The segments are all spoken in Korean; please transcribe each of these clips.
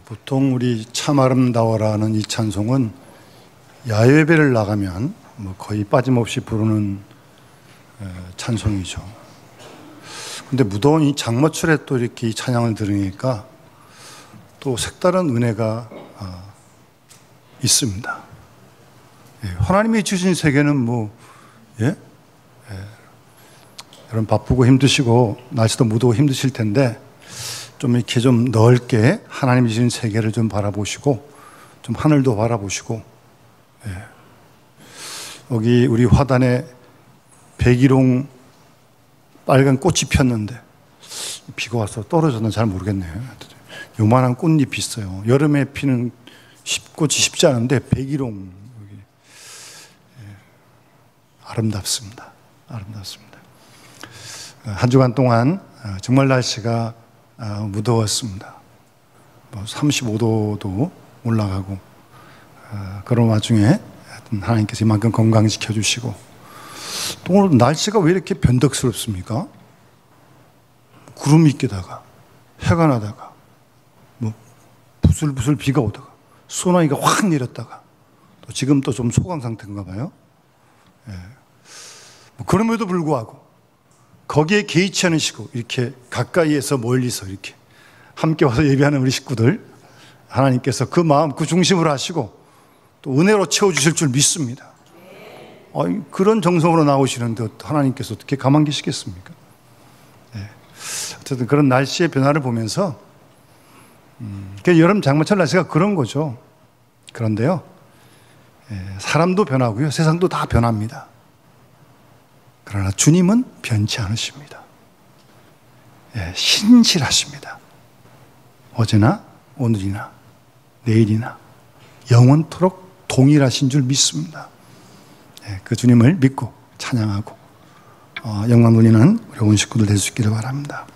보통 우리 참 아름다워라는 이 찬송은 야외배를 나가면 거의 빠짐없이 부르는 찬송이죠. 근데 무더운 이 장마철에 또 이렇게 이 찬양을 들으니까 또 색다른 은혜가 있습니다. 하나님이 주신 세계는 여러분 바쁘고 힘드시고 날씨도 무더워 힘드실 텐데 좀 이렇게 좀 넓게 하나님이 주신 세계를 좀 바라보시고 좀 하늘도 바라보시고, 여기 우리 화단에 백일홍 빨간 꽃이 폈는데 비가 와서 떨어졌나 잘 모르겠네요. 요만한 꽃잎이 있어요. 여름에 피는 꽃이 쉽지 않은데 백일홍 여기 아름답습니다. 아름답습니다. 한 주간 동안 정말 날씨가 무더웠습니다. 35도도 올라가고 그런 와중에 하나님께서 이만큼 건강시켜 주시고, 또 오늘 날씨가 왜 이렇게 변덕스럽습니까? 구름이 끼다가 해가 나다가 부슬부슬 비가 오다가 소나기가 확 내렸다가 또 지금 또 좀 소강 상태인가 봐요. 그럼에도 불구하고 거기에 개의치 않으시고 이렇게 가까이에서 멀리서 이렇게 함께 와서 예배하는 우리 식구들, 하나님께서 그 마음 그 중심으로 하시고 또 은혜로 채워주실 줄 믿습니다. 그런 정성으로 나오시는데 하나님께서 어떻게 가만 계시겠습니까? 어쨌든 그런 날씨의 변화를 보면서 여름 장마철 날씨가 그런 거죠. 그런데요, 사람도 변하고요, 세상도 다 변합니다. 그러나 주님은 변치 않으십니다. 신실하십니다. 어제나 오늘이나 내일이나 영원토록 동일하신 줄 믿습니다. 그 주님을 믿고 찬양하고 영광 돌리는 우리 온 식구들 될 수 있기를 바랍니다.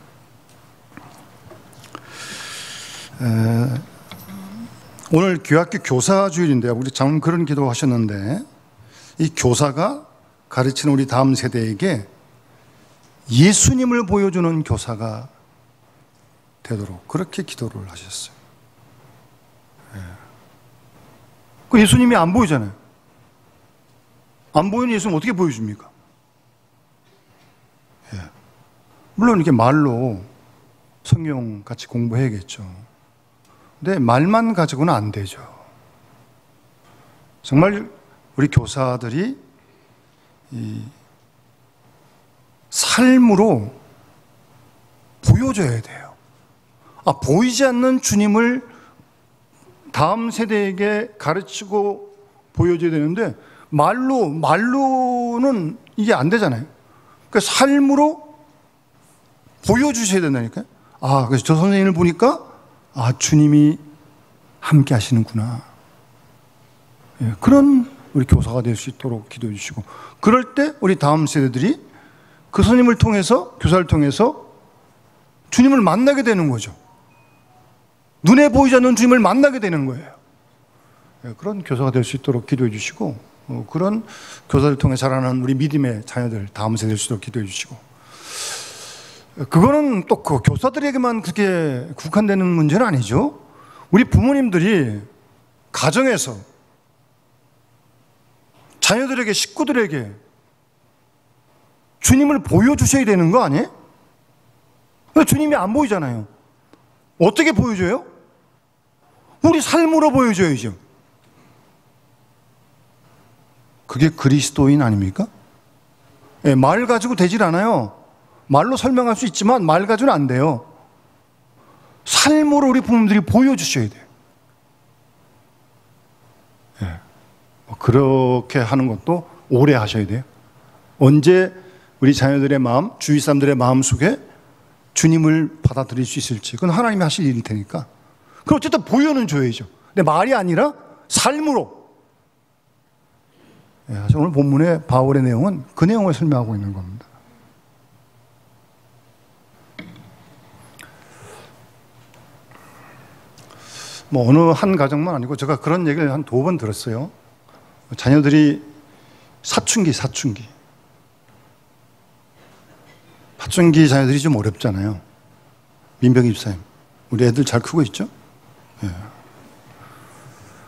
오늘 교학교 교사 주일인데요, 우리 장로님 그런 기도 하셨는데, 이 교사가 가르치는 우리 다음 세대에게 예수님을 보여주는 교사가 되도록 그렇게 기도를 하셨어요. 그 예수님이 안 보이잖아요. 안 보이는 예수님 어떻게 보여줍니까? 물론 이렇게 말로 성경 같이 공부해야겠죠. 근데 말만 가지고는 안 되죠. 정말 우리 교사들이 이 삶으로 보여줘야 돼요. 보이지 않는 주님을 다음 세대에게 가르치고 보여줘야 되는데 말로는 이게 안 되잖아요. 그러니까 삶으로 보여주셔야 된다니까요. 그래서 저 선생님을 보니까 주님이 함께 하시는구나. 그런 우리 교사가 될 수 있도록 기도해 주시고, 그럴 때 우리 다음 세대들이 그 선생님을 통해서, 교사를 통해서 주님을 만나게 되는 거죠. 눈에 보이지 않는 주님을 만나게 되는 거예요. 그런 교사가 될 수 있도록 기도해 주시고, 그런 교사를 통해 자라는 우리 믿음의 자녀들 다음 세대 될 수 있도록 기도해 주시고, 그거는 또 그 교사들에게만 그렇게 국한되는 문제는 아니죠. 우리 부모님들이 가정에서 자녀들에게, 식구들에게 주님을 보여주셔야 되는 거 아니에요? 주님이 안 보이잖아요. 어떻게 보여줘요? 우리 삶으로 보여줘야죠. 그게 그리스도인 아닙니까? 말 가지고 되질 않아요. 말로 설명할 수 있지만 말 가지고는 안 돼요. 삶으로 우리 부모님들이 보여주셔야 돼요. 그렇게 하는 것도 오래 하셔야 돼요. 언제 우리 자녀들의 마음, 주위 사람들의 마음 속에 주님을 받아들일 수 있을지, 그건 하나님이 하실 일일 테니까. 그럼 어쨌든 보여는 줘야죠. 근데 말이 아니라 삶으로. 사실 오늘 본문의 바울의 내용은 그 내용을 설명하고 있는 겁니다. 어느 한 가정만 아니고 제가 그런 얘기를 한 2번 들었어요. 자녀들이 사춘기 자녀들이 좀 어렵잖아요. 민병 집사님, 우리 애들 잘 크고 있죠?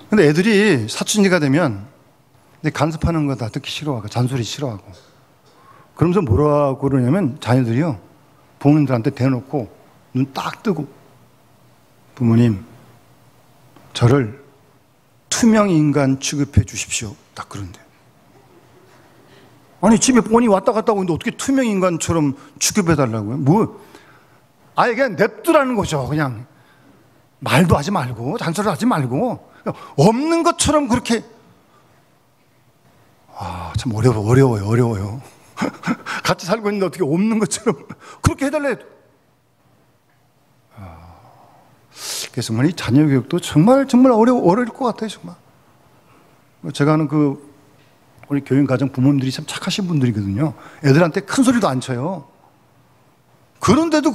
근데 애들이 사춘기가 되면 간섭하는 거 다 듣기 싫어하고 잔소리 싫어하고 그러면서 뭐라고 그러냐면 자녀들이요 부모님들한테 대놓고 눈 딱 뜨고 부모님 저를 투명 인간 취급해 주십시오 딱 그런데 아니 집에 뻔히 왔다 갔다 오는데 어떻게 투명 인간처럼 취급해 달라고요? 뭐 아예 그냥 냅두라는 거죠. 그냥 말도 하지 말고 잔소리 하지 말고 없는 것처럼 그렇게 참 어려워요. 같이 살고 있는데 어떻게 없는 것처럼 그렇게 해달래. 그래서 정말 이 자녀 교육도 정말 어려울 것 같아요. 정말 제가 아는 우리 교육 가정 부모님들이 참 착하신 분들이거든요. 애들한테 큰 소리도 안 쳐요. 그런데도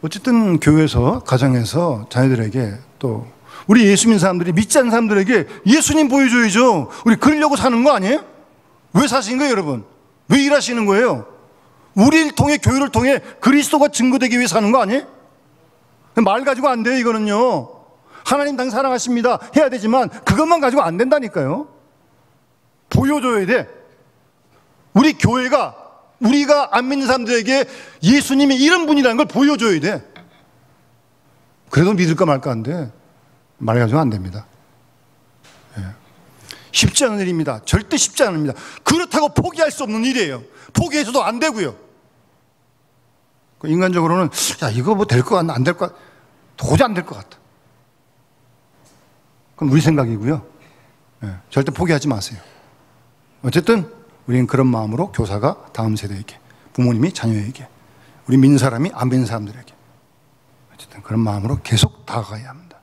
어쨌든 교회에서 가정에서 자녀들에게 또 우리 예수 믿는 사람들이 믿지 않는 사람들에게 예수님 보여줘야죠. 우리 그러려고 사는 거 아니에요? 왜 사시는 거예요 여러분? 왜 일하시는 거예요? 우리를 통해 교회를 통해 그리스도가 증거되기 위해 사는 거 아니에요? 말 가지고 안 돼요 이거는요. 하나님 당 사랑하십니다 해야 되지만 그것만 가지고 안 된다니까요. 보여줘야 돼. 우리 교회가 우리가 안 믿는 사람들에게 예수님이 이런 분이라는 걸 보여줘야 돼. 그래도 믿을까 말까 한데 말 가지고 안 됩니다. 쉽지 않은 일입니다. 절대 쉽지 않습니다. 그렇다고 포기할 수 없는 일이에요. 포기해서도 안 되고요. 인간적으로는 야 이거 뭐 될 것 같나 안 될 것 같나 도저히 안 될 것 같다. 그럼 우리 생각이고요. 절대 포기하지 마세요. 어쨌든 우리는 그런 마음으로 교사가 다음 세대에게 부모님이 자녀에게 우리 믿는 사람이 안 믿는 사람들에게 어쨌든 그런 마음으로 계속 다가가야 합니다.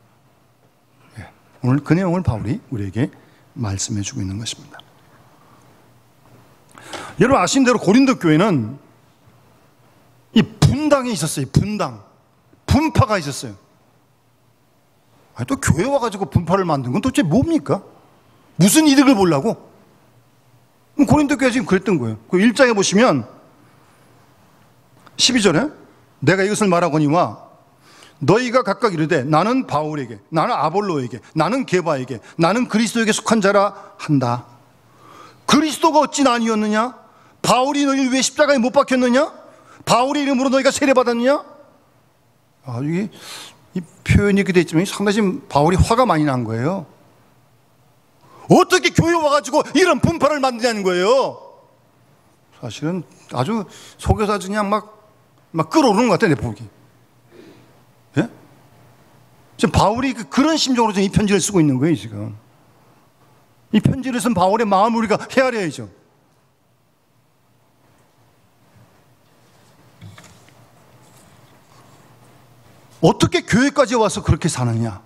오늘 그 내용을 바울이 우리에게 말씀해 주고 있는 것입니다. 여러분 아시는 대로 고린도 교회는 이 분당이 있었어요. 분파가 있었어요. 또 교회 와가지고 분파를 만든 건 도대체 뭡니까? 무슨 이득을 보려고? 고린도 교회가 지금 그랬던 거예요. 그 1장에 보시면 12절에 내가 이것을 말하거니와 너희가 각각 이르되 나는 바울에게 나는 아볼로에게 나는 게바에게 나는 그리스도에게 속한 자라 한다. 그리스도가 어찌 나뉘었느냐? 바울이 너희를 왜 십자가에 못 박혔느냐? 바울의 이름으로 너희가 세례받았느냐? 이 표현이 이렇게 돼 있지만 상당히 지금 바울이 화가 많이 난 거예요. 어떻게 교회 와가지고 이런 분파를 만드냐는 거예요. 사실은 아주 속에서 아주 그냥 막 끓어오르는 것 같아요, 내 보기. 예? 지금 바울이 그런 심정으로 지금 이 편지를 쓰고 있는 거예요, 지금. 이 편지를 쓴 바울의 마음을 우리가 헤아려야죠. 어떻게 교회까지 와서 그렇게 사느냐?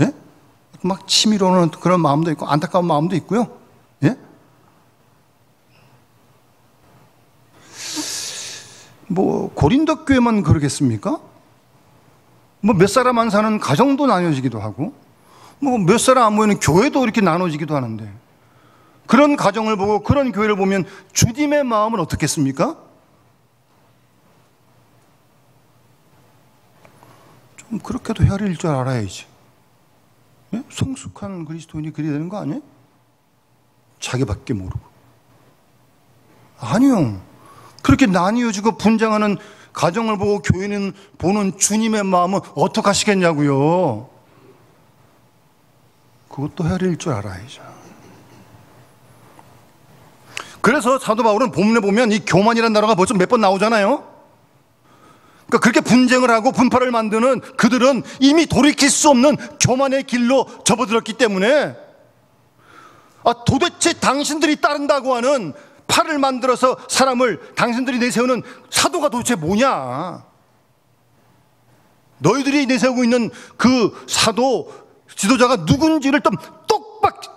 예? 막 치밀어오는 그런 마음도 있고 안타까운 마음도 있고요. 예? 뭐 고린도 교회만 그러겠습니까? 뭐 몇 사람 안 사는 가정도 나눠지기도 하고 뭐 몇 사람 안 모이는 교회도 이렇게 나눠지기도 하는데 그런 가정을 보고 그런 교회를 보면 주님의 마음은 어떻겠습니까? 좀 그렇게도 헤아릴 줄 알아야지. 예? 성숙한 그리스도인이 그래야 되는 거 아니에요? 자기밖에 모르고. 아니요. 그렇게 나뉘어지고 분쟁하는 가정을 보고 교회는 보는 주님의 마음은 어떻게 하시겠냐고요. 그것도 헤아릴 줄 알아야죠. 그래서 사도 바울은 본문에 보면 이 교만이라는 단어가 벌써 몇 번 나오잖아요. 그러니까 그렇게 분쟁을 하고 분파를 만드는 그들은 이미 돌이킬 수 없는 교만의 길로 접어들었기 때문에 도대체 당신들이 따른다고 하는 팔을 만들어서 사람을 당신들이 내세우는 사도가 도대체 뭐냐? 너희들이 내세우고 있는 그 사도 지도자가 누군지를 좀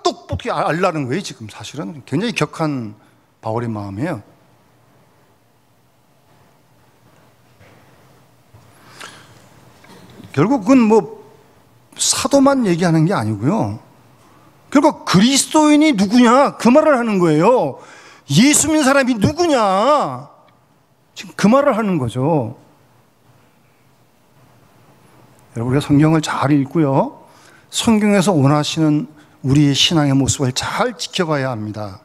똑똑히 알라는 거예요. 지금 사실은 굉장히 격한 바울의 마음이에요. 결국 그건 뭐 사도만 얘기하는 게 아니고요. 결국 그리스도인이 누구냐 그 말을 하는 거예요. 예수 믿는 사람이 누구냐? 지금 그 말을 하는 거죠. 여러분, 우리가 성경을 잘 읽고요, 성경에서 원하시는 우리의 신앙의 모습을 잘 지켜가야 합니다.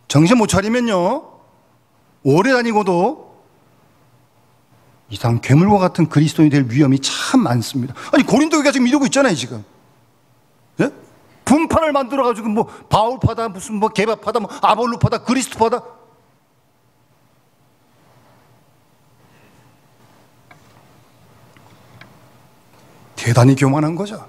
정신 못 차리면요, 오래 다니고도 이상 괴물과 같은 그리스도인이 될 위험이 참 많습니다. 아니, 고린도 교회가 지금 이러고 있잖아요, 지금. 예? 분파를 만들어가지고 뭐 바울파다, 무슨 뭐 게바파다, 뭐 아볼로파다, 그리스도파다. 대단히 교만한 거죠.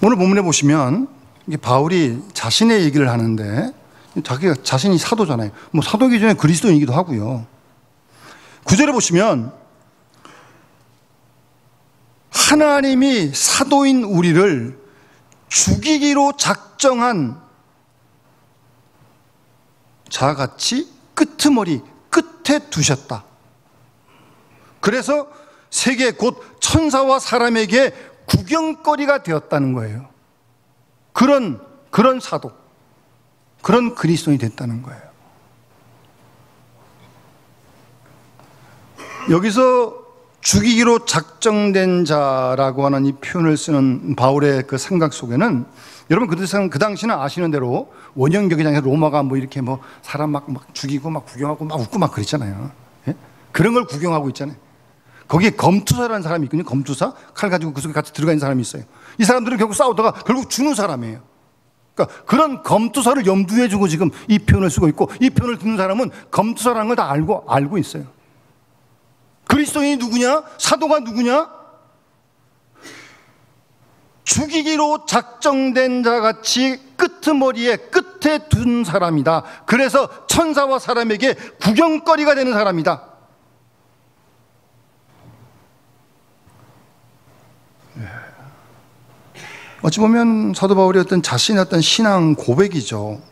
오늘 본문에 보시면 이게 바울이 자신의 얘기를 하는데, 자기가 자신이 사도잖아요. 뭐 사도이기 전에 그리스도인이기도 하고요. 9절에 보시면 하나님이 사도인 우리를 죽이기로 작정한 자같이 끄트머리 끝에 두셨다. 그래서 세계 곧 천사와 사람에게 구경거리가 되었다는 거예요. 그런 사도, 그런 그리스도인이 됐다는 거예요. 여기서 죽이기로 작정된 자라고 하는 이 표현을 쓰는 바울의 그 생각 속에는, 여러분 그 당시는 아시는 대로 원형 경기장에서 로마가 뭐 이렇게 뭐 사람 막 죽이고 막 구경하고 막 웃고 막 그랬잖아요. 예? 그런 걸 구경하고 있잖아요. 거기에 검투사라는 사람이 있거든요. 검투사, 칼 가지고 그 속에 같이 들어가 있는 사람이 있어요. 이 사람들은 결국 싸우다가 결국 죽는 사람이에요. 그러니까 그런 검투사를 염두에 두고 지금 이 표현을 쓰고 있고, 이 표현을 듣는 사람은 검투사라는 걸 다 알고 있어요. 그리스도인이 누구냐? 사도가 누구냐? 죽이기로 작정된 자같이 끄트머리에 끝에 둔 사람이다. 그래서 천사와 사람에게 구경거리가 되는 사람이다. 어찌 보면 사도 바울의 어떤 자신의 어떤 신앙 고백이죠.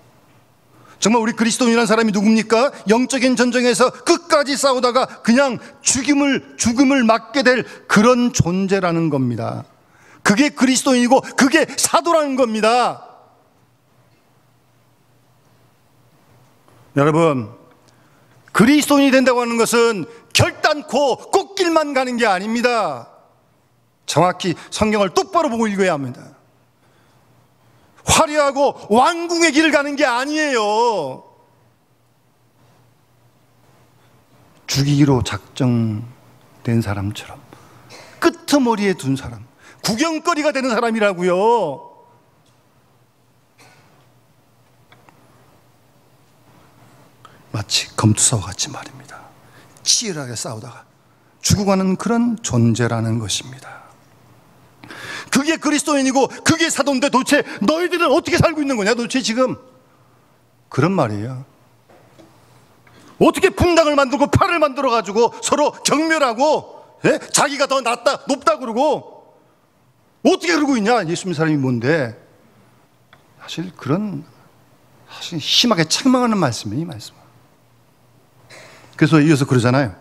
정말 우리 그리스도인이라는 사람이 누굽니까? 영적인 전쟁에서 끝까지 싸우다가 그냥 죽음을 맞게 될 그런 존재라는 겁니다. 그게 그리스도인이고 그게 사도라는 겁니다. 여러분, 그리스도인이 된다고 하는 것은 결단코 꽃길만 가는 게 아닙니다. 정확히 성경을 똑바로 보고 읽어야 합니다. 화려하고 왕궁의 길을 가는 게 아니에요. 죽이기로 작정된 사람처럼 끄트머리에 둔 사람, 구경거리가 되는 사람이라고요. 마치 검투사와 같이 말입니다. 치열하게 싸우다가 죽어가는 그런 존재라는 것입니다. 그게 그리스도인이고 그게 사도인데 도대체 너희들은 어떻게 살고 있는 거냐 도대체 지금? 그런 말이에요. 어떻게 분당을 만들고 팔을 만들어가지고 서로 경멸하고, 예? 자기가 더 낫다 높다 그러고 어떻게 그러고 있냐? 예수 믿는 사람이 뭔데? 사실 심하게 책망하는 말씀이에요, 이 말씀은. 그래서 이어서 그러잖아요.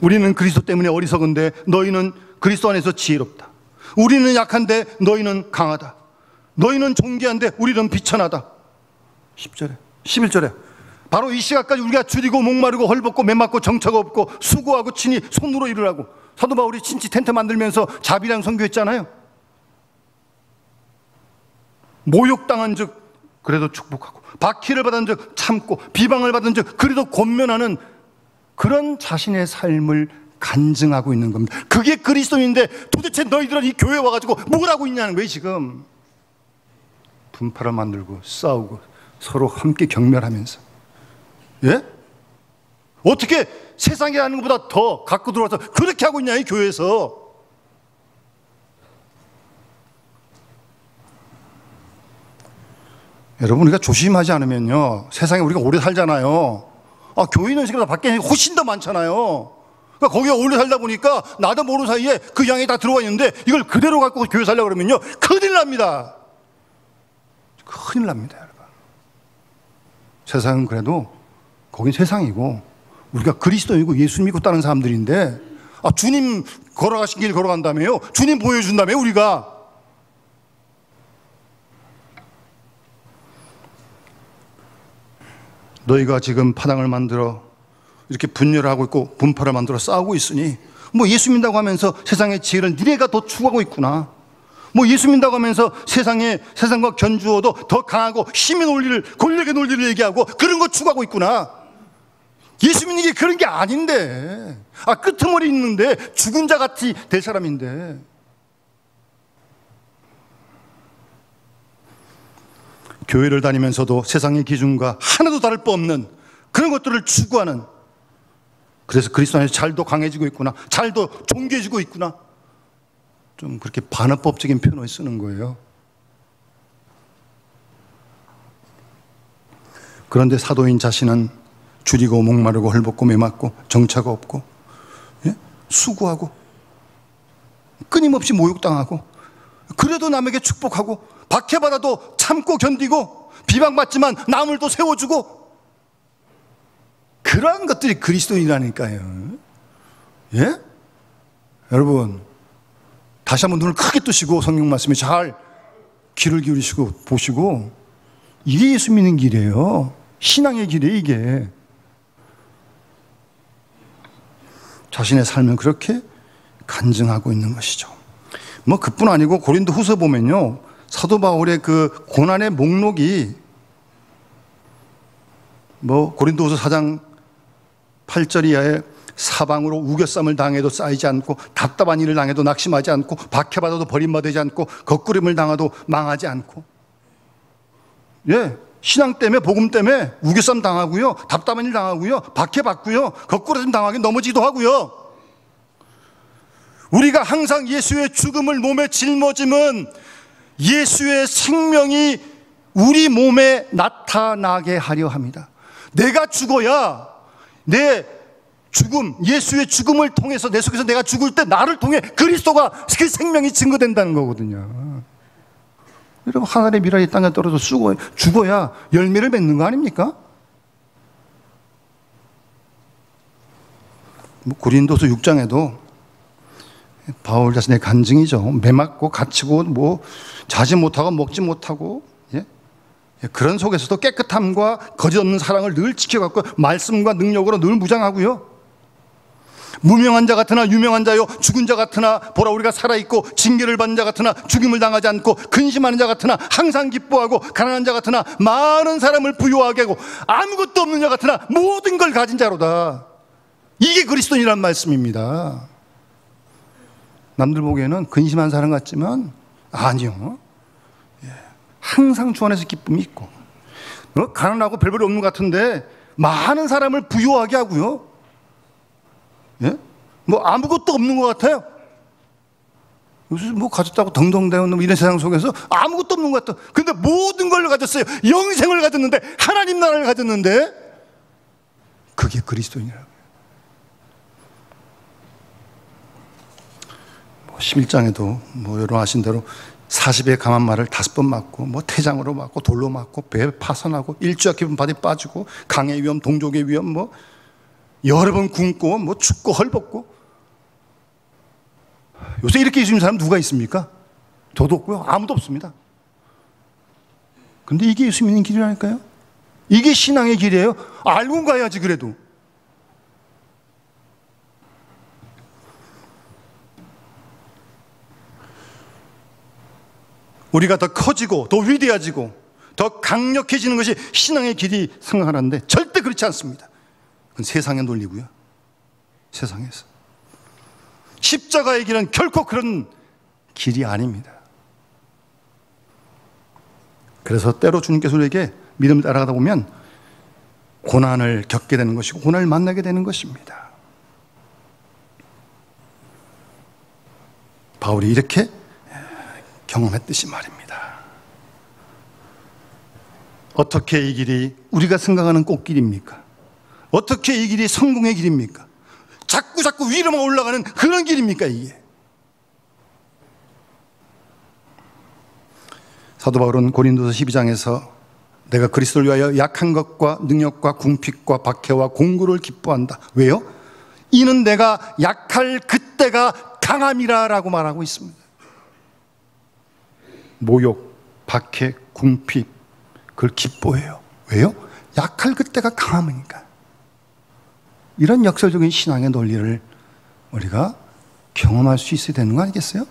우리는 그리스도 때문에 어리석은데 너희는 그리스도 안에서 지혜롭다. 우리는 약한데 너희는 강하다. 너희는 존귀한데 우리는 비천하다. 10절에 11절에 바로 이 시각까지 우리가 줄이고 목마르고 헐벗고 맨맞고 정처가 없고 수고하고 친히 손으로 일을 사도 바울이 친히 텐트 만들면서 자비랑 선교했잖아요. 모욕당한 즉 그래도 축복하고, 박해를 받은 즉 참고, 비방을 받은 즉 그래도 권면하는 그런 자신의 삶을 간증하고 있는 겁니다. 그게 그리스도인인데 도대체 너희들은 이 교회에 와가지고 뭘 하고 있냐는 거예요 지금. 분파를 만들고 싸우고 서로 함께 경멸하면서, 예? 어떻게 세상에 하는 것보다 더 갖고 들어와서 그렇게 하고 있냐 이 교회에서. 여러분, 우리가 조심하지 않으면요 세상에 우리가 오래 살잖아요. 교회 있는 시간보다 밖에 훨씬 더 많잖아요. 그러니까 거기에 오래 살다 보니까 나도 모르는 사이에 그 양이 다 들어와 있는데 이걸 그대로 갖고 교회 살려고 그러면요 큰일 납니다. 큰일 납니다, 여러분. 세상은 그래도 거긴 세상이고 우리가 그리스도이고 예수 믿고 따르는 사람들인데, 주님 걸어가신 길 걸어간다며요. 주님 보여준다며요. 우리가 너희가 지금 파당을 만들어 이렇게 분열을 하고 있고 분파를 만들어 싸우고 있으니 뭐 예수 믿는다고 하면서 세상의 지혜를 니네가 더 추구하고 있구나. 뭐 예수 믿는다고 하면서 세상과 견주어도 더 강하고 힘의 논리를, 권력의 논리를 얘기하고 그런 거 추구하고 있구나. 예수 믿는 게 그런 게 아닌데, 끄트머리 있는데 죽은 자 같이 될 사람인데. 교회를 다니면서도 세상의 기준과 하나도 다를 바 없는 그런 것들을 추구하는, 그래서 그리스도 안에서 잘도 강해지고 있구나, 잘도 존귀해지고 있구나, 좀 그렇게 반어법적인 표현을 쓰는 거예요. 그런데 사도인 자신은 줄이고 목마르고 헐벗고 매맞고 정처가 없고, 수고하고 끊임없이 모욕당하고, 그래도 남에게 축복하고, 박해받아도 참고 견디고, 비방받지만 남을 또 세워주고, 그러한 것들이 그리스도인이라니까요. 예? 여러분, 다시 한번 눈을 크게 뜨시고 성경 말씀에 잘 귀를 기울이시고 보시고, 이게 예수 믿는 길이에요. 신앙의 길이에요, 이게. 자신의 삶을 그렇게 간증하고 있는 것이죠. 뭐 그뿐 아니고 고린도 후서 보면요, 사도 바울의 그 고난의 목록이 뭐 고린도 후서 4장 8절 이하에 사방으로 우겨쌈을 당해도 쌓이지 않고, 답답한 일을 당해도 낙심하지 않고, 박해받아도 버림받지 않고, 거꾸림을 당해도 망하지 않고. 예, 신앙 때문에, 복음 때문에 우겨쌈 당하고요, 답답한 일 당하고요, 박해받고요, 거꾸림 당하게 넘어지기도 하고요. 우리가 항상 예수의 죽음을 몸에 짊어짐은 예수의 생명이 우리 몸에 나타나게 하려 합니다. 내가 죽어야 내 죽음, 예수의 죽음을 통해서 내 속에서 내가 죽을 때 나를 통해 그리스도가, 그 생명이 증거된다는 거거든요. 여러분, 하늘의 미랄이 땅에 떨어져 죽어야 열매를 맺는 거 아닙니까? 뭐 고린도서 6장에도 바울 자신의 간증이죠. 매맞고 갇히고 뭐 자지 못하고 먹지 못하고, 그런 속에서도 깨끗함과 거짓 없는 사랑을 늘 지켜갖고 말씀과 능력으로 늘 무장하고요. 무명한 자 같으나 유명한 자요, 죽은 자 같으나 보라 우리가 살아있고, 징계를 받는 자 같으나 죽임을 당하지 않고, 근심하는 자 같으나 항상 기뻐하고, 가난한 자 같으나 많은 사람을 부유하게 하고, 아무것도 없는 자 같으나 모든 걸 가진 자로다. 이게 그리스도인이란 말씀입니다. 남들 보기에는 근심한 사람 같지만 아니요, 항상 주 안에서 기쁨이 있고, 가난하고 별볼이 없는 것 같은데 많은 사람을 부유하게 하고요, 뭐 아무것도 없는 것 같아요. 요즘 뭐 가졌다고 덩덩대는 이런 세상 속에서 아무것도 없는 것 같아. 근데 모든 걸 가졌어요. 영생을 가졌는데, 하나님 나라를 가졌는데, 그게 그리스도인이라고요. 11장에도 뭐 여러분 아신 대로 40의 감한 말을 5번 맞고, 뭐 태장으로 맞고, 돌로 맞고, 배 파선하고, 일주약 깊은 바다에 빠지고, 강의 위험, 동족의 위험, 뭐 여러 번 굶고, 뭐 춥고 헐벗고. 요새 이렇게 있는 사람 누가 있습니까? 저도 없고요, 아무도 없습니다. 근데 이게 예수 믿는 길이라니까요. 이게 신앙의 길이에요. 알고 가야지. 그래도 우리가 더 커지고 더 위대해지고 더 강력해지는 것이 신앙의 길이 생각하는데, 절대 그렇지 않습니다. 그건 세상의 논리고요. 세상에서 십자가의 길은 결코 그런 길이 아닙니다. 그래서 때로 주님께서 우리에게 믿음을 따라가다 보면 고난을 겪게 되는 것이고, 고난을 만나게 되는 것입니다. 바울이 이렇게 경험했듯이 말입니다. 어떻게 이 길이 우리가 생각하는 꽃길입니까? 어떻게 이 길이 성공의 길입니까? 자꾸 위로만 올라가는 그런 길입니까, 이게? 사도 바울은 고린도서 12장에서 내가 그리스도를 위하여 약한 것과 능력과 궁핍과 박해와 공고를 기뻐한다. 왜요? 이는 내가 약할 그때가 강함이라 라고 말하고 있습니다. 모욕, 박해, 궁핍, 그걸 기뻐해요. 왜요? 약할 그때가 강함이니까. 이런 역설적인 신앙의 논리를 우리가 경험할 수 있어야 되는 거 아니겠어요?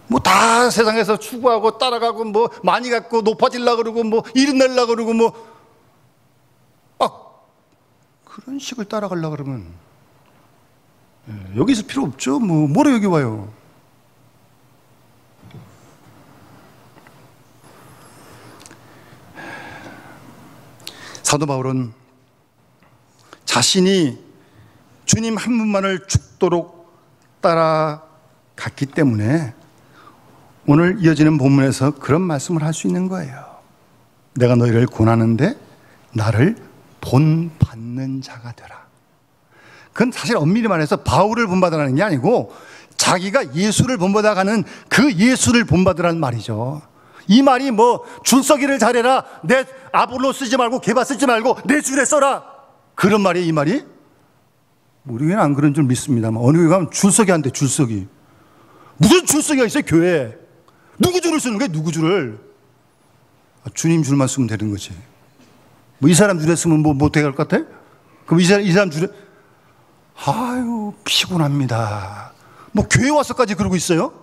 뭐 다 세상에서 추구하고 따라가고 뭐 많이 갖고 높아지려고 그러고 뭐 이름 내려고 그러고 뭐 그런 식을 따라가려고 그러면 여기 있을 필요 없죠. 뭐로 여기 와요? 사도 바울은 자신이 주님 한 분만을 죽도록 따라갔기 때문에 오늘 이어지는 본문에서 그런 말씀을 할 수 있는 거예요. 내가 너희를 권하는데 나를 본받는 자가 되라. 그건 사실 엄밀히 말해서 바울을 본받으라는 게 아니고 자기가 예수를 본받아가는 그 예수를 본받으라는 말이죠. 이 말이 뭐 줄서기를 잘해라, 내 아볼로 쓰지 말고 게바 쓰지 말고 내 줄에 써라, 그런 말이에요. 이 말이? 우리 교회는 안 그런 줄 믿습니다만 어느 교회 가면 줄서기 한대. 줄서기. 무슨 줄서기가 있어요 교회에? 누구 줄을 쓰는 거예요? 누구 줄을? 주님 줄만 쓰면 되는 거지. 뭐 이 사람 줄에 쓰면 뭐 돼갈 것 같아? 그럼 이 사람 줄에, 아유 피곤합니다. 뭐 교회 와서까지 그러고 있어요?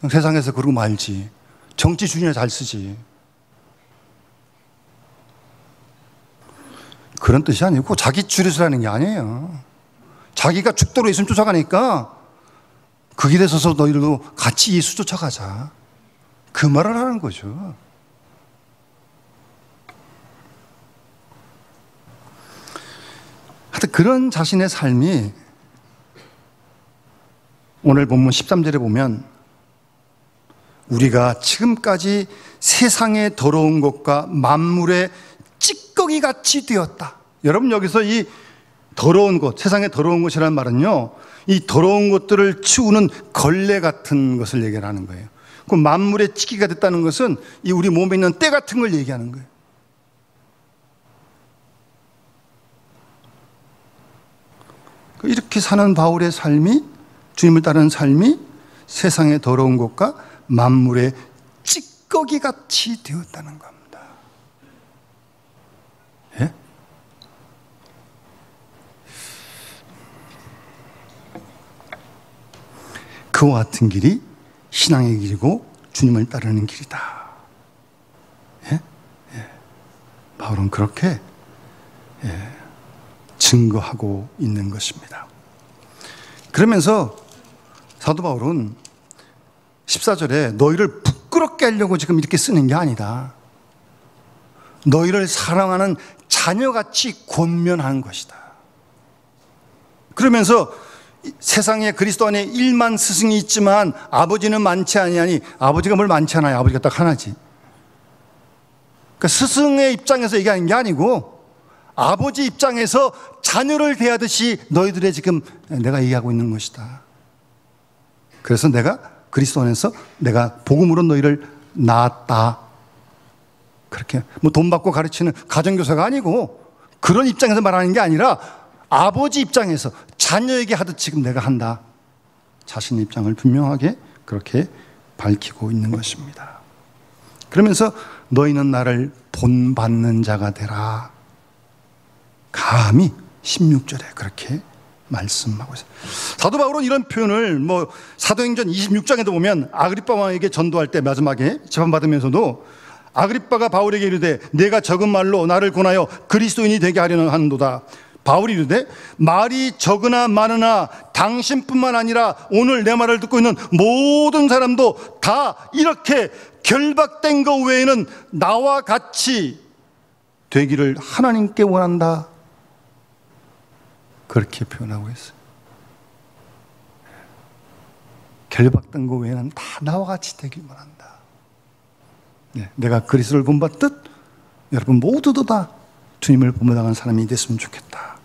세상에서 그러고 말지. 정치 주인이나 잘 쓰지. 그런 뜻이 아니고 자기 줄에 서라는 게 아니에요. 자기가 죽도록 예수님 쫓아가니까 그 길에 서서 너희들도 같이 예수 쫓아가자, 그 말을 하는 거죠. 하여튼 그런 자신의 삶이 오늘 본문 13절에 보면 우리가 지금까지 세상의 더러운 것과 만물의 찌꺼기같이 되었다. 여러분 여기서 이 더러운 것, 세상의 더러운 것이라는 말은요, 이 더러운 것들을 치우는 걸레 같은 것을 얘기하는 거예요. 그 만물의 찌꺼기가 됐다는 것은 이 우리 몸에 있는 때 같은 걸 얘기하는 거예요. 이렇게 사는 바울의 삶이, 주님을 따르는 삶이 세상의 더러운 것과 만물의 찌꺼기같이 되었다는 겁니다. 예? 그와 같은 길이 신앙의 길이고 주님을 따르는 길이다. 예? 예. 바울은 그렇게 증거하고 있는 것입니다. 그러면서 사도 바울은 14절에 너희를 부끄럽게 하려고 지금 이렇게 쓰는 게 아니다. 너희를 사랑하는 자녀같이 권면하는 것이다. 그러면서 세상에 그리스도 안에 1만 스승이 있지만 아버지는 많지 아니하니, 아버지가 뭘 많지 않아요. 아버지가 딱 하나지. 그러니까 스승의 입장에서 얘기하는 게 아니고 아버지 입장에서 자녀를 대하듯이 너희들의 지금 내가 얘기하고 있는 것이다. 그래서 내가 그리스도 안에서 내가 복음으로 너희를 낳았다. 그렇게 뭐 돈 받고 가르치는 가정교사가 아니고 그런 입장에서 말하는 게 아니라 아버지 입장에서 자녀에게 하듯 지금 내가 한다. 자신의 입장을 분명하게 그렇게 밝히고 있는 것입니다. 그러면서 너희는 나를 본받는 자가 되라. 감히 16절에 그렇게 말씀하고 있어요. 사도 바울은 이런 표현을 뭐 사도행전 26장에도 보면 아그리빠 왕에게 전도할 때 마지막에 재판받으면서도 아그리빠가 바울에게 이르되 내가 적은 말로 나를 권하여 그리스도인이 되게 하려는 한도다. 바울이 이르되 말이 적으나 많으나 당신뿐만 아니라 오늘 내 말을 듣고 있는 모든 사람도 다 이렇게 결박된 것 외에는 나와 같이 되기를 하나님께 원한다. 그렇게 표현하고 있어요. 결박된 것 외에는 다 나와 같이 되길 원한다. 네, 내가 그리스도를 본받듯 여러분 모두도 다 주님을 본받아가는 사람이 됐으면 좋겠다.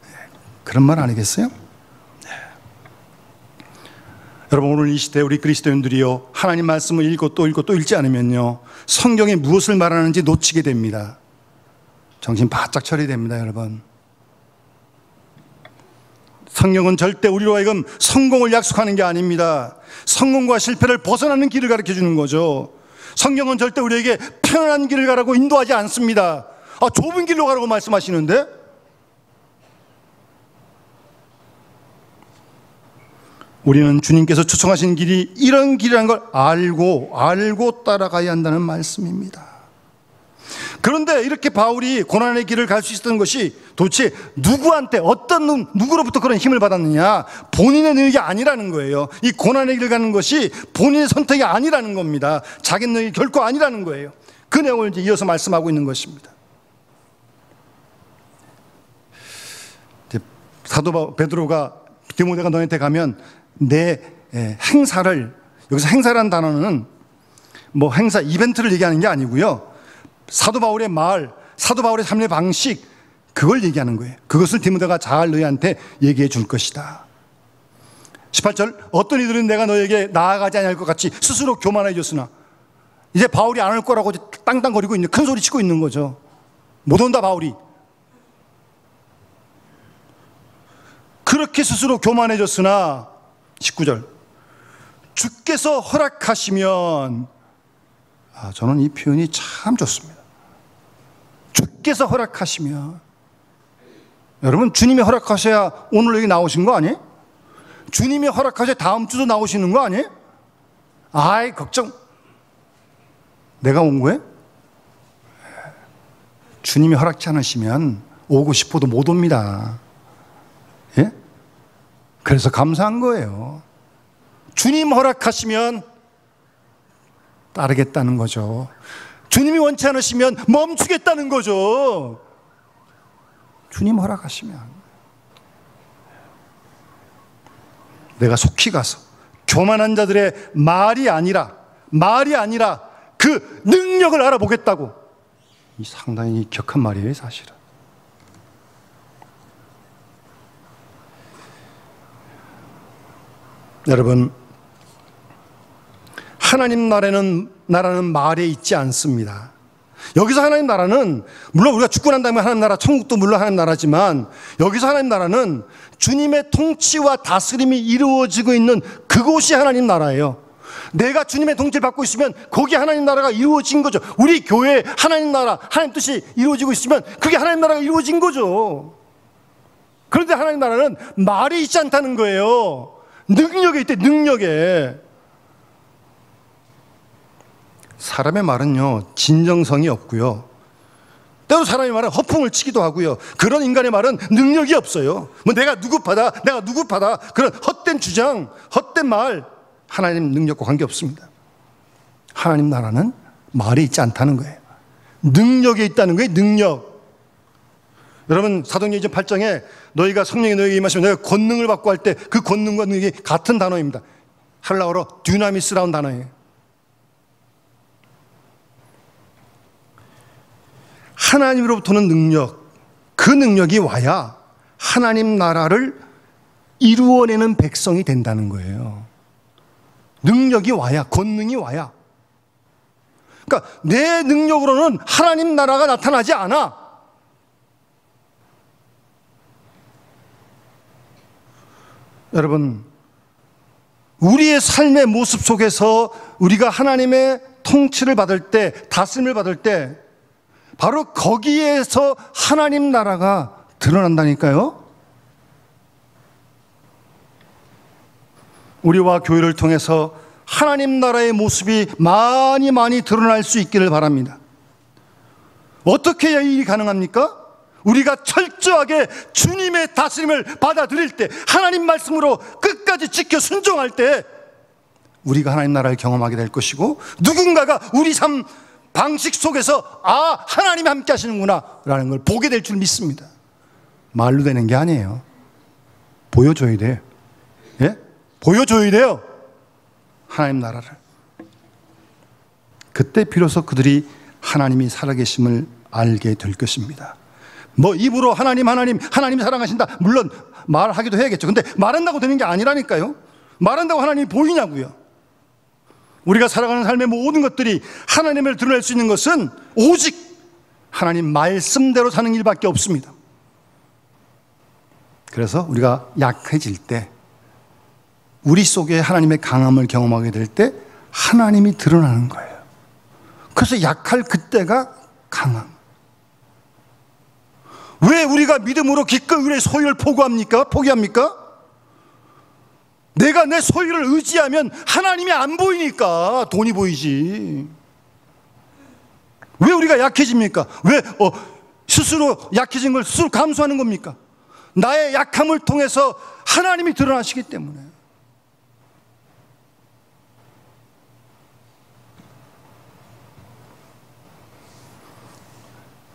네, 그런 말 아니겠어요? 네. 여러분 오늘 이 시대 우리 그리스도인들이요, 하나님 말씀을 읽고 또 읽지 않으면요, 성경이 무엇을 말하는지 놓치게 됩니다. 정신 바짝 차려야 됩니다. 여러분, 성경은 절대 우리로 하여금 성공을 약속하는 게 아닙니다. 성공과 실패를 벗어나는 길을 가르쳐 주는 거죠. 성경은 절대 우리에게 편안한 길을 가라고 인도하지 않습니다. 좁은 길로 가라고 말씀하시는데, 우리는 주님께서 초청하신 길이 이런 길이라는 걸 알고 따라가야 한다는 말씀입니다. 그런데 이렇게 바울이 고난의 길을 갈 수 있었던 것이 도대체 누구한테, 누구로부터 그런 힘을 받았느냐? 본인의 능력이 아니라는 거예요. 이 고난의 길을 가는 것이 본인의 선택이 아니라는 겁니다. 자기 능력이 결코 아니라는 거예요. 그 내용을 이제 이어서 말씀하고 있는 것입니다. 사도 베드로가 디모데가 너한테 가면 내 행사를, 여기서 행사라는 단어는 뭐 행사, 이벤트를 얘기하는 게 아니고요. 사도 바울의 말, 사도 바울의 삶의 방식, 그걸 얘기하는 거예요. 그것을 디모데가 잘 너희한테 얘기해 줄 것이다. 18절, 어떤 이들은 내가 너에게 나아가지 아니할 것 같이 스스로 교만해 줬으나, 이제 바울이 안 올 거라고 땅땅거리고 있는, 큰 소리 치고 있는 거죠. 못 온다 바울이. 그렇게 스스로 교만해 줬으나, 19절, 주께서 허락하시면, 저는 이 표현이 참 좋습니다. 주께서 허락하시면, 여러분 주님이 허락하셔야 오늘 여기 나오신 거 아니에요? 주님이 허락하셔야 다음 주도 나오시는 거 아니에요? 아이 걱정, 내가 온 거예요? 주님이 허락지 않으시면 오고 싶어도 못 옵니다. 예? 그래서 감사한 거예요. 주님 허락하시면 따르겠다는 거죠. 주님이 원치 않으시면 멈추겠다는 거죠. 주님 허락하시면. 내가 속히 가서 교만한 자들의 말이 아니라 그 능력을 알아보겠다고. 이 상당히 격한 말이에요, 사실은. 여러분, 하나님 나라는 말에 있지 않습니다. 여기서 하나님 나라는, 물론 우리가 죽고 난 다음에 하나님 나라, 천국도 물론 하나님 나라지만, 여기서 하나님 나라는 주님의 통치와 다스림이 이루어지고 있는 그곳이 하나님 나라예요. 내가 주님의 통치를 받고 있으면 거기 하나님 나라가 이루어진 거죠. 우리 교회에 하나님 나라, 하나님 뜻이 이루어지고 있으면 그게 하나님 나라가 이루어진 거죠. 그런데 하나님 나라는 말이 있지 않다는 거예요. 능력에 있대, 능력에. 사람의 말은요, 진정성이 없고요. 때로 사람의 말은 허풍을 치기도 하고요. 그런 인간의 말은 능력이 없어요. 뭐 내가 누구파다. 그런 헛된 주장, 헛된 말, 하나님 능력과 관계없습니다. 하나님 나라는 말이 있지 않다는 거예요. 능력에 있다는 거예요, 능력. 여러분, 사도행전 8장에 너희가 성령이 너희에게 임하시면 너희가 권능을 받고 할 때 그 권능과 능력이 같은 단어입니다. 헬라어로 듀나미스라는 단어예요. 하나님으로부터는 능력, 그 능력이 와야 하나님 나라를 이루어내는 백성이 된다는 거예요. 능력이 와야, 권능이 와야. 그러니까 내 능력으로는 하나님 나라가 나타나지 않아. 여러분, 우리의 삶의 모습 속에서 우리가 하나님의 통치를 받을 때, 다스림을 받을 때 바로 거기에서 하나님 나라가 드러난다니까요. 우리와 교회를 통해서 하나님 나라의 모습이 많이 드러날 수 있기를 바랍니다. 어떻게 해야 이 일이 가능합니까? 우리가 철저하게 주님의 다스림을 받아들일 때, 하나님 말씀으로 끝까지 지켜 순종할 때 우리가 하나님 나라를 경험하게 될 것이고, 누군가가 우리 삶 방식 속에서 하나님이 함께 하시는구나 라는 걸 보게 될 줄 믿습니다. 말로 되는 게 아니에요. 보여줘야 돼요. 예? 보여줘야 돼요. 하나님 나라를. 그때 비로소 그들이 하나님이 살아계심을 알게 될 것입니다. 뭐 입으로 하나님 사랑하신다, 물론 말하기도 해야겠죠. 근데 말한다고 되는 게 아니라니까요. 말한다고 하나님이 보이냐고요. 우리가 살아가는 삶의 모든 것들이 하나님을 드러낼 수 있는 것은 오직 하나님 말씀대로 사는 일밖에 없습니다. 그래서 우리가 약해질 때, 우리 속에 하나님의 강함을 경험하게 될 때 하나님이 드러나는 거예요. 그래서 약할 그때가 강함. 왜 우리가 믿음으로 기꺼이 우리의 소유를 포기합니까? 내가 내 소유를 의지하면 하나님이 안 보이니까 돈이 보이지. 왜 우리가 약해집니까? 왜 스스로 약해진 걸 스스로 감수하는 겁니까? 나의 약함을 통해서 하나님이 드러나시기 때문에.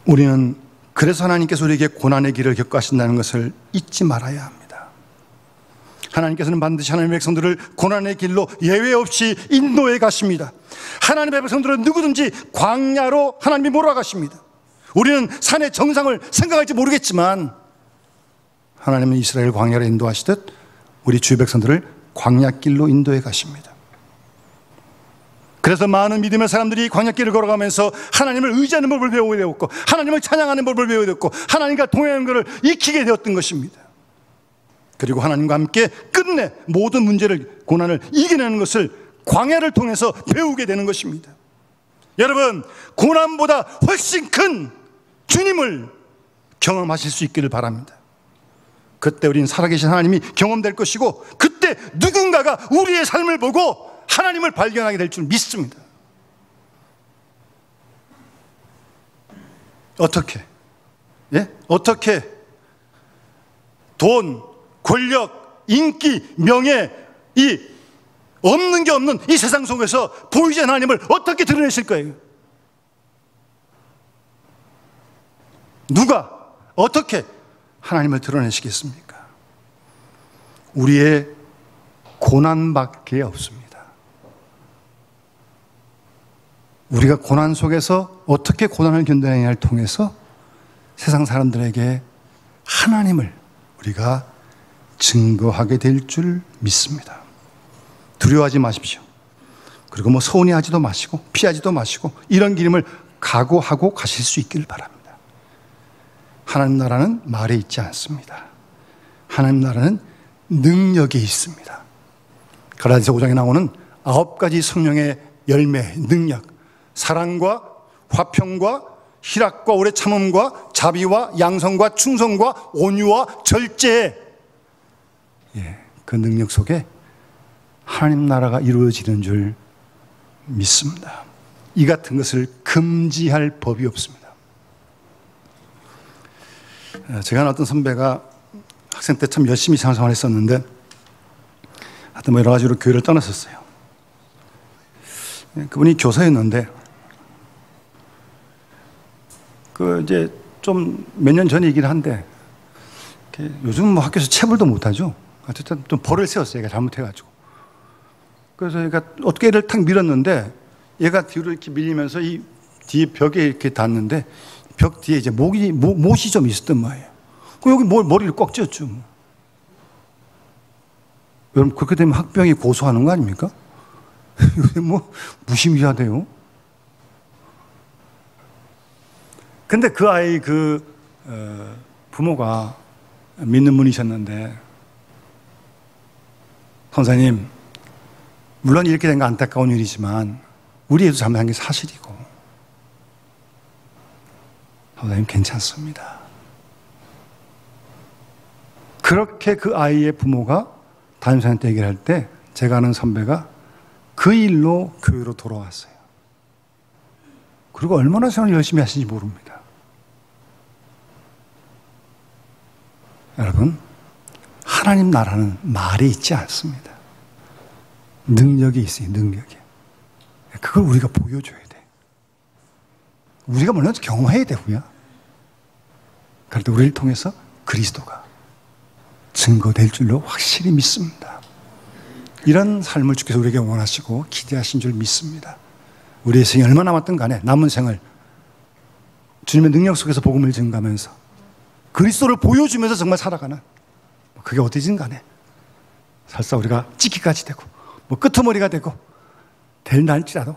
우리는 그래서 하나님께서 우리에게 고난의 길을 겪으신다는 것을 잊지 말아야 합니다. 하나님께서는 반드시 하나님의 백성들을 고난의 길로 예외 없이 인도해 가십니다. 하나님의 백성들은 누구든지 광야로 하나님이 몰아가십니다. 우리는 산의 정상을 생각할지 모르겠지만 하나님은 이스라엘 광야로 인도하시듯 우리 주의 백성들을 광야길로 인도해 가십니다. 그래서 많은 믿음의 사람들이 광야길을 걸어가면서 하나님을 의지하는 법을 배우게 되었고, 하나님을 찬양하는 법을 배우게 되었고, 하나님과 동행하는 것을 익히게 되었던 것입니다. 그리고 하나님과 함께 끝내 모든 문제를, 고난을 이겨내는 것을 광야를 통해서 배우게 되는 것입니다. 여러분, 고난보다 훨씬 큰 주님을 경험하실 수 있기를 바랍니다. 그때 우리는 살아계신 하나님이 경험될 것이고, 그때 누군가가 우리의 삶을 보고 하나님을 발견하게 될 줄 믿습니다. 어떻게? 어떻게 돈, 권력, 인기, 명예, 이 없는 게 없는 이 세상 속에서 보이지 않는 하나님을 어떻게 드러내실 거예요? 누가 어떻게 하나님을 드러내시겠습니까? 우리의 고난밖에 없습니다. 우리가 고난 속에서 어떻게 고난을 견뎌내냐를 통해서 세상 사람들에게 하나님을 우리가 증거하게 될 줄 믿습니다. 두려워하지 마십시오. 그리고 서운해하지도 마시고 피하지도 마시고 이런 길임을 각오하고 가실 수 있기를 바랍니다. 하나님 나라는 말에 있지 않습니다. 하나님 나라는 능력에 있습니다. 갈라디아서 5장에 나오는 9가지 성령의 열매, 능력, 사랑과 화평과 희락과 오래 참음과 자비와 양성과 충성과 온유와 절제, 그 능력 속에 하나님 나라가 이루어지는 줄 믿습니다. 이 같은 것을 금지할 법이 없습니다. 제가 아는 어떤 선배가 학생 때 참 열심히 신앙생활을 했었는데 하여튼 여러 가지로 교회를 떠났었어요. 그분이 교사였는데 이제 좀 몇 년 전 얘기를 한데 요즘 학교에서 체벌도 못하죠. 어쨌든 좀 벌을 세웠어요. 얘가 잘못해가지고. 그래서 얘가 어떻게 얘를 탁 밀었는데 얘가 뒤로 이렇게 밀리면서 이 뒤에 벽에 이렇게 닿는데 벽 뒤에 이제 못이 좀 있었단 말이에요. 여기 머리를 꽉 쥐었죠. 여러분, 그렇게 되면 학병이 고소하는 거 아닙니까? 무시무시하대요. 근데 그 아이 부모가 믿는 분이셨는데, 선생님, 물론 이렇게 된 거 안타까운 일이지만 우리 애도 잘못한 게 사실이고, 선생님 괜찮습니다. 그렇게 그 아이의 부모가 담임선생님한테 얘기를 할 때 제가 아는 선배가 그 일로 교회로 돌아왔어요. 그리고 얼마나 생활을 열심히 하시는지 모릅니다. 여러분, 하나님 나라는 말에 있지 않습니다. 능력이 있어요. 능력이. 그걸 우리가 보여줘야 돼. 우리가 먼저 경험해야 되고요. 그럴 때 우리를 통해서 그리스도가 증거될 줄로 확실히 믿습니다. 이런 삶을 주께서 우리에게 원하시고 기대하신 줄 믿습니다. 우리의 생이 얼마나 남았든 간에 남은 생을 주님의 능력 속에서 복음을 증가하면서 그리스도를 보여주면서 정말 살아가는, 그게 어디든 간에 설사 우리가 찍기까지 되고 끄트머리가 되고 될 날지라도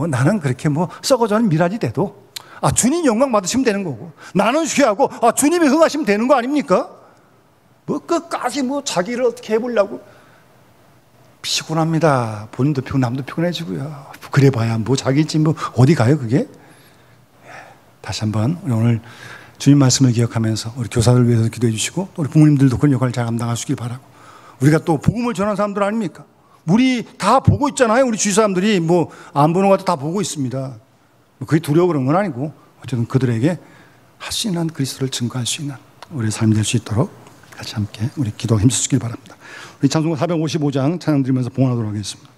나는 그렇게 썩어져는 미라지 돼도 주님 영광 받으시면 되는 거고, 나는 쉬하고 주님이 흥하시면 되는 거 아닙니까? 끝까지 자기를 어떻게 해보려고 피곤합니다. 본인도 피곤, 남도 피곤해지고요. 그래봐야 뭐 자기 집 뭐 어디 가요 그게? 다시 한번 우리 오늘 주님 말씀을 기억하면서 우리 교사들 위해서 기도해 주시고 우리 부모님들도 그런 역할을 잘 감당하시길 바라고, 우리가 또 복음을 전하는 사람들 아닙니까? 우리 다 보고 있잖아요. 우리 주위 사람들이 뭐 안 보는 것 같아 다 보고 있습니다. 그게 두려워 그런 건 아니고 어쨌든 그들에게 할 수 있는 그리스도를 증거할 수 있는 우리의 삶이 될 수 있도록 같이 함께 우리 기도 힘쓰시길 바랍니다. 우리 찬송가 455장 찬양 드리면서 봉헌하도록 하겠습니다.